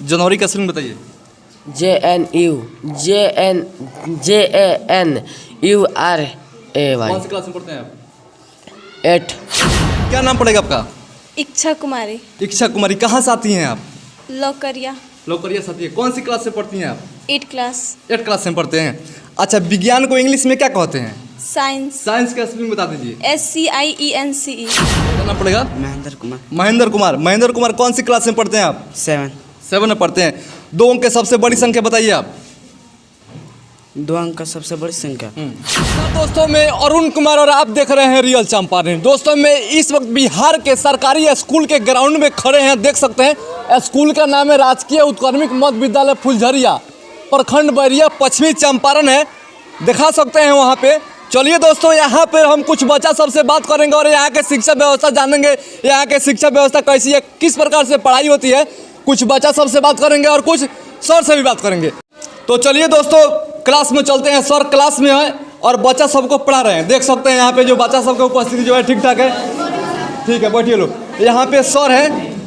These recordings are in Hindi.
जनवरी का स्पेलिंग बताइए। JNUJNURAY। कौन सी क्लास में पढ़ते हैं आप? 8। क्या नाम पड़ेगा आपका? इच्छा कुमारी। इच्छा कुमारी, कहाँ से आती हैं आप? लौकरिया। लौकरिया से आती है। कौन सी क्लास से पढ़ती हैं आप? 8 क्लास। 8 क्लास में पढ़ते हैं। अच्छा, विज्ञान को इंग्लिश में क्या कहते हैं? साइंस। साइंस का स्पेलिंग बता दीजिए। SCIENCE। क्या नाम पड़ेगा? महेंद्र कुमार। महेंद्र कुमार। महेंद्र कुमार कौन सी क्लास में पढ़ते हैं आप? 7। 7 में पढ़ते हैं। 2 अंक के सबसे बड़ी संख्या बताइए आप। 2 अंक का सबसे बड़ी संख्या। दोस्तों, मैं अरुण कुमार और आप देख रहे हैं रियल चंपारण। दोस्तों, मैं इस वक्त बिहार के सरकारी स्कूल के ग्राउंड में खड़े हैं। देख सकते हैं स्कूल का नाम है राजकीय उत्क्रमिक मध्य विद्यालय फुलझरिया, प्रखंड बैरिया, पश्चिमी चंपारण है। दिखा सकते हैं वहाँ पे। चलिए दोस्तों, यहाँ पे हम कुछ बच्चा सबसे बात करेंगे और यहाँ के शिक्षा व्यवस्था जानेंगे। यहाँ के शिक्षा व्यवस्था कैसी है, किस प्रकार से पढ़ाई होती है। कुछ बच्चा सबसे बात करेंगे और कुछ सर से भी बात करेंगे। तो चलिए दोस्तों, क्लास में चलते हैं। सर क्लास में है और बच्चा सबको पढ़ा रहे हैं। देख सकते हैं यहाँ पे जो बच्चा सबको उपस्थिति जो है ठीक ठाक है। ठीक है, बैठिए लोग। यहाँ पे सर है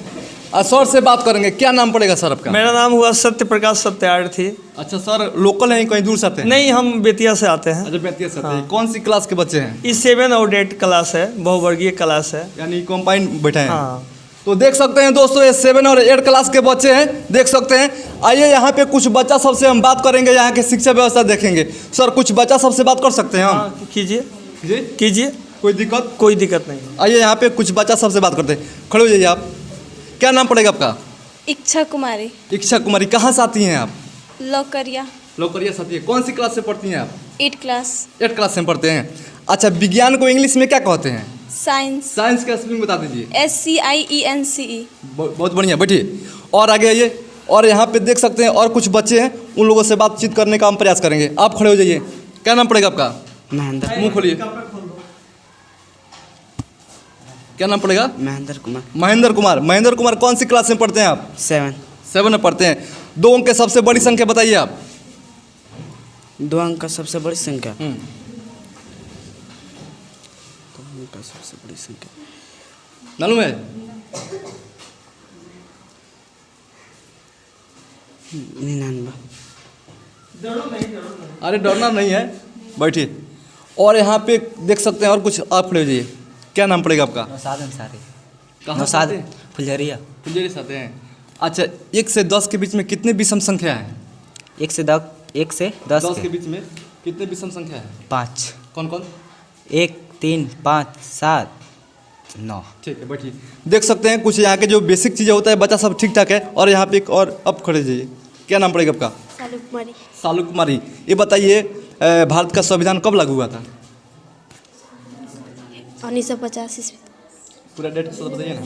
और सर से बात करेंगे। क्या नाम पड़ेगा सर आपका? मेरा नाम हुआ सत्य प्रकाश सत्यार्थी। अच्छा सर, लोकल हैं कहीं दूर से आते हैं? नहीं, हम बेतिया से आते हैं। अच्छा, बेतिया से आते हैं। कौन सी क्लास के बच्चे हैं? ये 7 और 8 क्लास है, बहुवर्गीय क्लास है। यानी कंबाइंड बैठे हैं। हाँ। तो देख सकते हैं दोस्तों, ये 7 और 8 क्लास के बच्चे हैं। देख सकते हैं। आइए यहाँ पे कुछ बच्चा सबसे हम बात करेंगे, यहाँ के शिक्षा व्यवस्था देखेंगे। सर, कुछ बच्चा सबसे बात कर सकते हैं हम? हाँ, कीजिए जी, कीजिए, कोई दिक्कत? कोई दिक्कत नहीं। आइए यहाँ पे कुछ बच्चा सबसे बात करते हैं। खड़े हो जाइए आप। क्या नाम पड़ेगा आपका? इच्छा कुमारी। इच्छा कुमारी, कहाँ से आती हैं आप? लौकरिया। लौकरिया से आती है। कौन सी क्लास से पढ़ती हैं आप? 8 क्लास। 8 क्लास में पढ़ते हैं। अच्छा, विज्ञान को इंग्लिश में क्या कहते हैं? साइंस। साइंस का स्पेलिंग बता दीजिए। SCIENCE। बहुत बढ़िया, बैठिए और आगे आइए। और यहाँ पे देख सकते हैं और कुछ बच्चे हैं, उन लोगों से बातचीत करने का हम प्रयास करेंगे। आप खड़े हो जाइए। क्या नाम पड़ेगा आपका? महेंद्र। मुँह खोलिए। क्या नाम पड़ेगा? महेंद्र कुमार। महेंद्र कुमार। महेंद्र कुमार कौन सी क्लास में पढ़ते हैं आप? 7। 7 में पढ़ते हैं। 2 अंक के सबसे बड़ी संख्या बताइए आप। 2 अंक का सबसे बड़ी संख्या। 2 अंक का सबसे बड़ी संख्या मालूम है? 99। अरे डरना नहीं है, बैठिए। और यहाँ पे देख सकते हैं और कुछ आप खड़े हो जाइए। क्या नाम पड़ेगा आपका? नौशाद अंसारी। कहाँ से आते हैं? फुलझरिया। फुलझरी से आते हैं। अच्छा, 1 से 10 के बीच में कितने विषम संख्या है? 1 से 10 10 के बीच में कितने विषम संख्या है? 5। कौन कौन? 1 3 5 7 9। ठीक है, बैठिए। देख सकते हैं कुछ यहाँ के जो बेसिक चीज़ें होता है, बच्चा सब ठीक ठाक है। और यहाँ पे एक और अब खड़े जाइए। क्या नाम पड़ेगा आपका? सालू कुमारी। सालू कुमारी। ये बताइए, भारत का संविधान कब लागू हुआ था? 1950 ईस्वी। पूरा डेट बताइए ना।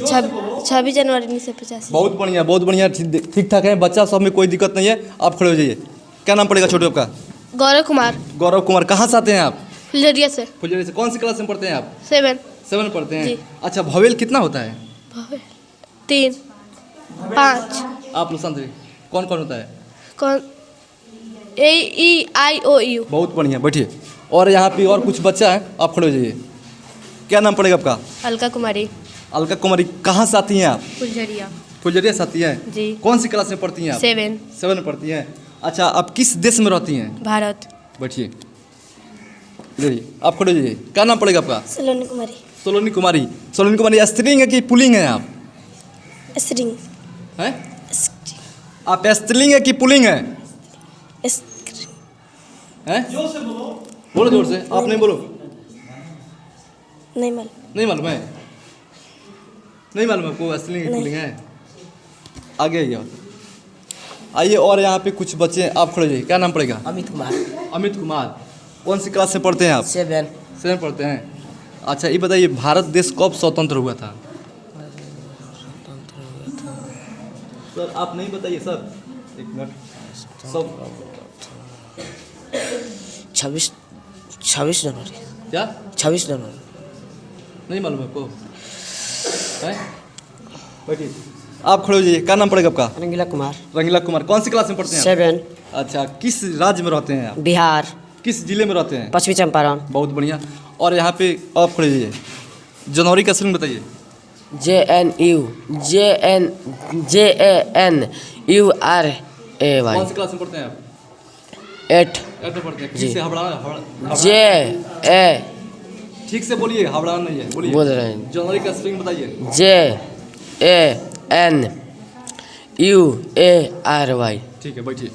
26 जनवरी 1950। बहुत बढ़िया, बहुत बढ़िया, ठीक ठाक है बच्चा सब में, कोई दिक्कत नहीं है। आप खड़े हो जाइए। क्या नाम पड़ेगा छोटे आपका? गौरव कुमार। गौरव कुमार, कहाँ से आते हैं आप? फुलझरिया से। फुलझड़ी से। कौन सी क्लास में पढ़ते हैं आप? 7। 7 पढ़ते हैं। जी। अच्छा, भवेल कितना होता है? 3 5। आप लोग समझिए कौन कौन होता है? कौन? AEIOU। बहुत बढ़िया, बैठिए। और यहाँ पे और कुछ बच्चा है, आप खड़े हो जाइए। क्या नाम पड़ेगा आपका? अलका कुमारी। अलका कुमारी, कहाँ से आती हैं आप? फुलझरिया। फुलझरिया से आती हैं। जी। कौन सी क्लास में पढ़ती हैं आप? 7। 7 में पढ़ती हैं। अच्छा, आप किस देश में रहती हैं? भारत। बैठिए, इधर आप खड़े हो जाइए। क्या नाम पड़ेगा आपका? सलोनी कुमारी। सोलोनी कुमारी। सोलोनी कुमारी, स्त्रीलिंग है कि पुल्लिंग है आप? स्ट्रिंग। हैं? आप स्त्रीलिंग है कि पुल्लिंग है? हैं? बोलो जोर से। आप नहीं बोलो। नहीं मालूम। नहीं मालूम है? नहीं मालूम आपको स्त्रीलिंग है कि पुल्लिंग है? आगे आइए। आइए। और यहाँ पे कुछ बच्चे हैं, आप खड़े हो जाइए। क्या नाम पड़ेगा? अमित कुमार। अमित कुमार। कौन सी क्लास से पढ़ते हैं आप? 7। 7 पढ़ते हैं। अच्छा, ये बताइए, भारत देश कब स्वतंत्र हुआ था? सर आप नहीं बताइए सर, 1 मिनट। सब 26 जनवरी। क्या? 26 जनवरी। नहीं मालूम आपको? हैं? बैठिए। आप खड़े हो जाइए। क्या नाम पड़ेगा आपका? रंगीला कुमार। रंगीला कुमार। कौन सी क्लास में पढ़ते हैं आप? 7। अच्छा, किस राज्य में रहते हैं आप? बिहार। किस जिले में रहते हैं? पश्चिमी चंपारण। बहुत बढ़िया। और यहाँ पे आप खड़े हो जाइए। जनवरी का स्पेलिंग बताइए। URAY कौन सी क्लास में पढ़ते हैं आप? 8 8 में पढ़ते हैं। जी। ठीक से हबड़ा JA ठीक से बोलिए, हबड़ा नहीं है, बोलिए। बोल रहे हैं जनवरी का स्पेलिंग बताइए। JANUARY। ठीक है, बैठिए।